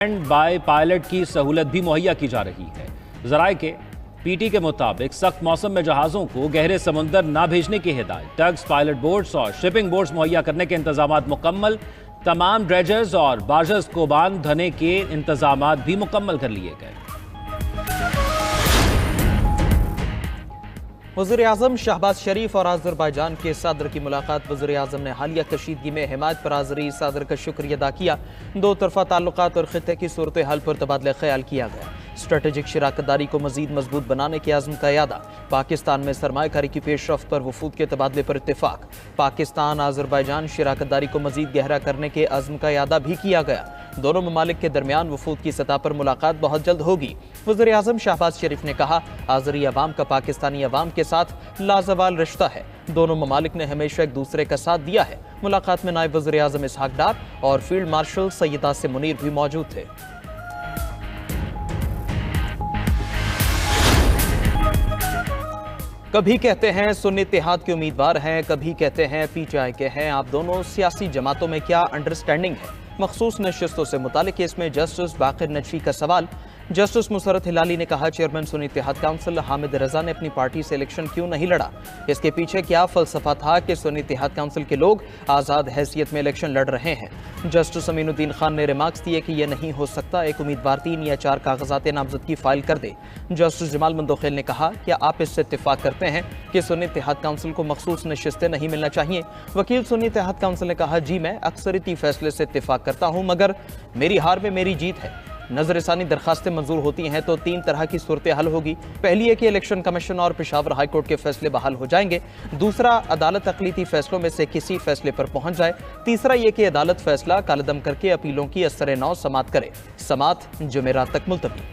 Stand by pilot की सहूलत भी मुहैया की जा रही है। जराये के पीटी के मुताबिक सख्त मौसम में जहाजों को गहरे समुंदर ना भेजने की हिदायत। टग्स, पायलट बोट्स और शिपिंग बोट्स मुहैया करने के इंतजाम मुकम्मल। तमाम ड्रेजर्स और बार्जर्स को बांध धने के इंतजाम भी मुकम्मल कर लिए गए। वज़ीर-ए-आज़म शहबाज शरीफ और अज़रबैजान के सदर की मुलाकात। वज़ीर-ए-आज़म ने हालिया कशीदगी में हिमायत पर हाज़री सदर का शुक्रिया अदा किया। दो तरफ़ा ताल्लुकात और ख़ित्ते की सूरत हाल पर तबादला ख्याल किया गया। स्ट्रेटेजिक शराकतदारी को मज़ीद मजबूत बनाने के आज़म का यादा। पाकिस्तान में सरमायाकारी की पेशरफ्त पर वफूद के तबादले पर इत्तेफाक। पाकिस्तान अज़रबैजान शराकतदारी को मज़ीद गहरा करने के आज़म का यादा भी किया गया। दोनों ममालिक के दरमियान वफूद की सतह पर मुलाकात बहुत जल्द होगी। वज़ीर-ए-आज़म शहबाज शरीफ ने कहा, आज़री अवाम का पाकिस्तानी अवाम के साथ लाजवाल रिश्ता है। दोनों ममालिक ने हमेशा एक दूसरे का साथ दिया है। मुलाकात में नायब वज़ीर-ए-आज़म इसहाक डार और फील्ड मार्शल सैयद आसिम मुनीर भी मौजूद थे। कभी कहते हैं सुन्नी इत्तेहाद के उम्मीदवार हैं, कभी कहते हैं पीटीआई के हैं। आप दोनों सियासी जमातों में क्या अंडरस्टैंडिंग है? मखसूस नशिस्तों से मुतालिक केस में जस्टिस बाक़िर नजफी का सवाल। जस्टिस मुसरत हिलाली ने कहा, चेयरमैन सुन्नी इत्तेहाद काउंसिल हामिद रजा ने अपनी पार्टी से इलेक्शन क्यों नहीं लड़ा? इसके पीछे क्या फलसफा था कि सुन्नी इत्तेहाद काउंसिल के लोग आज़ाद हैसियत में इलेक्शन लड़ रहे हैं? जस्टिस अमीनुद्दीन खान ने रिमार्क्स दिए कि यह नहीं हो सकता, एक उम्मीदवार 3 या 4 कागजात नामजदगी फाइल कर दे। जस्टिस जमाल मंदोखेल ने कहा, क्या आप इससे इत्तेफाक करते हैं कि सुन्नी इत्तेहाद काउंसिल को मखसूस नशिस्तें नहीं मिलना चाहिए? वकील सुन्नी इत्तेहाद काउंसिल ने कहा, जी मैं अक्सरियती फैसले से इत्तेफाक करता हूँ, मगर मेरी हार में मेरी जीत है। नजरसानी दरखास्तें मंजूर होती हैं तो 3 तरह की सूरत हाल होगी। पहली है कि इलेक्शन कमीशन और पेशावर हाई कोर्ट के फैसले बहाल हो जाएंगे। दूसरा, अदालत अक़लीती फैसलों में से किसी फैसले पर पहुंच जाए। तीसरा यह कि अदालत फैसला कालदम करके अपीलों की असर नौ समात करे। समात जुमेरात तक मुलतवी।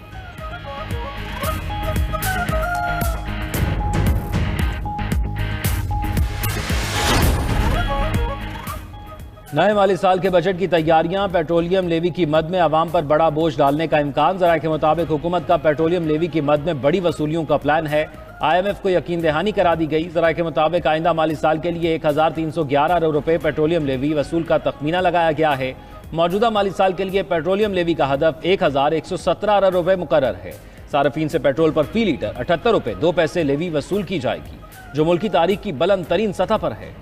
नए माली साल के बजट की तैयारियां। पेट्रोलियम लेवी की मद में आवाम पर बड़ा बोझ डालने का इम्कान। जराये के मुताबिक हुकूमत का पेट्रोलियम लेवी की मद में बड़ी वसूलियों का प्लान है। IMF को यकीन दहानी करा दी गई। जराये के मुताबिक आइंदा माली साल के लिए 1311 अरब रुपए पेट्रोलियम लेवी वसूल का तखमीना लगाया गया है। मौजूदा माली साल के लिए पेट्रोलियम लेवी का हदफ 1117 अरब रुपए मुकर्रर है। सार्फिन से पेट्रोल पर फी लीटर 78 रुपए 2 पैसे लेवी वसूल की जाएगी, जो मुल्की तारीख की बुलंद तरीन सतह पर है।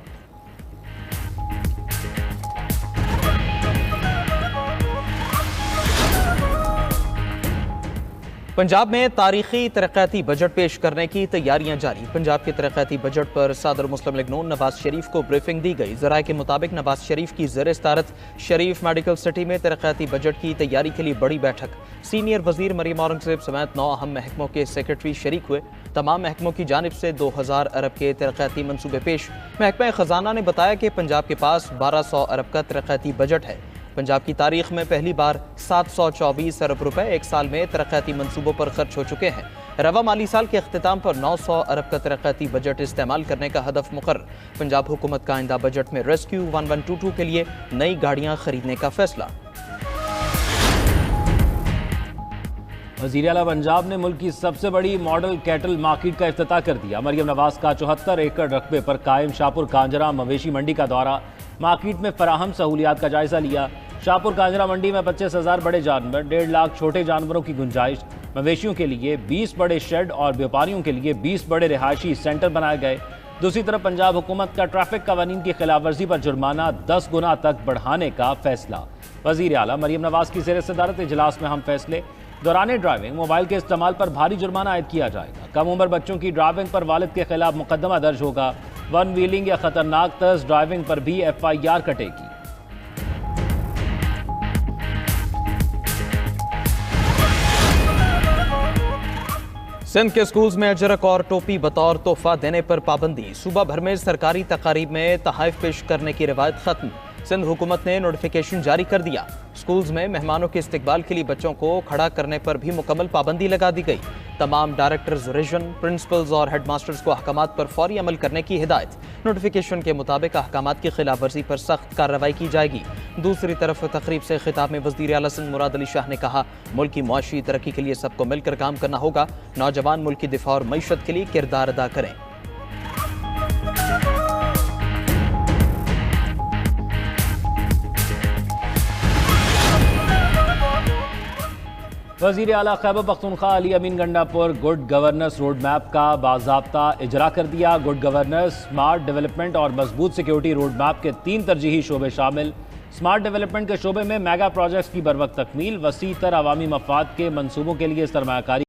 पंजाब में तारीखी तरक्याती बजट पेश करने की तैयारियां जारी। पंजाब के तरक्याती बजट पर सदर मुस्लिम लीग नून नवाज शरीफ को ब्रीफिंग दी गई। जराये के मुताबिक नवाज शरीफ की ज़ेर-ए-सदारत शरीफ मेडिकल सिटी में तरक्याती बजट की तैयारी के लिए बड़ी बैठक। सीनियर वजीर मरियम औरंगजेब समेत 9 अहम महकमों के सेक्रेटरी शरीक हुए। तमाम महकमों की जानिब से 2000 अरब के तरक्याती मनसूबे पेश। महकमा खजाना ने बताया कि पंजाब के पास 1200 अरब का तरक्याती बजट है। पंजाब की तारीख में पहली बार 724 अरब रुपए एक साल में तरक्याती मंसूबों पर खर्च हो चुके हैं। रवा माली साल के अख्तिताम पर 900 अरब का तरक्याती बजट इस्तेमाल करने का हदफ मुकर्रर। पंजाब हुकूमत का आइंदा बजट में रेस्क्यू 1122 के लिए नई गाड़ियां खरीदने का फैसला। वज़ीर आला पंजाब ने मुल्क की सबसे बड़ी मॉडल कैटल मार्केट का इफ्तिताह कर दिया। मरियम नवाज का 74 एकड़ रकबे पर कायम शाहपुर कांजरा मवेशी मंडी का दौरा। मार्केट में फराहम सहूलियात का जायजा लिया। शाहपुर कांजरा मंडी में 25,000 बड़े जानवर, 1.5 लाख छोटे जानवरों की गुंजाइश। मवेशियों के लिए 20 बड़े शेड और व्यापारियों के लिए 20 बड़े रिहायशी सेंटर बनाए गए। दूसरी तरफ पंजाब हुकूमत का ट्रैफिक कवानीन की खिलाफ वर्जी पर जुर्माना 10 गुना तक बढ़ाने का फैसला। वज़ीर आला मरियम नवाज की ज़ेर सदारत इजलास में हम फैसले। दौरान ड्राइविंग मोबाइल के इस्तेमाल पर भारी जुर्माना आयद किया जाएगा। कम उम्र बच्चों की ड्राइविंग पर वालिद के खिलाफ मुकदमा दर्ज होगा। वन व्हीलिंग या खतरनाक तर्ज ड्राइविंग पर भी FIR कटेगी। सिंध के स्कूल्स में अजरक और टोपी बतौर तोहफा देने पर पाबंदी। सूबा भर में सरकारी तकारीब में तहाइफ पेश करने की रिवायत खत्म। सिंध हुकूमत ने नोटिफिकेशन जारी कर दिया। स्कूल्स में मेहमानों के इस्तकबाल के लिए बच्चों को खड़ा करने पर भी मुकम्मल पाबंदी लगा दी गई। तमाम डायरेक्टर्स रीजन, प्रिंसिपल्स और हेड मास्टर्स को अहकामात पर फौरी अमल करने की हिदायत। नोटिफिकेशन के मुताबिक अहकामात की खिलाफ वर्जी पर सख्त कार्रवाई की जाएगी। दूसरी तरफ तकरीब से खिताब में वज़ीर आला सिंध मुराद अली शाह ने कहा, मुल्क की मुआशी तरक्की के लिए सबको मिलकर काम करना होगा। नौजवान मुल्क की दिफा और मईशत के लिए किरदार अदा करें। वज़ीर आला Khyber Pakhtunkhwa Ali Amin Gandapur good governance road map का बाज़ाब्ता इजरा कर दिया। गुड गवर्नेंस, स्मार्ट डेवलपमेंट और मजबूत सिक्योरिटी रोड मैप के 3 तरजीही शोबे शामिल। स्मार्ट डेवलपमेंट के शोबे में मेगा प्रोजेक्ट्स की बरवक्त तकमील, वसी तर अवामी मफाद के मंसूबों के लिए सरमायाकारी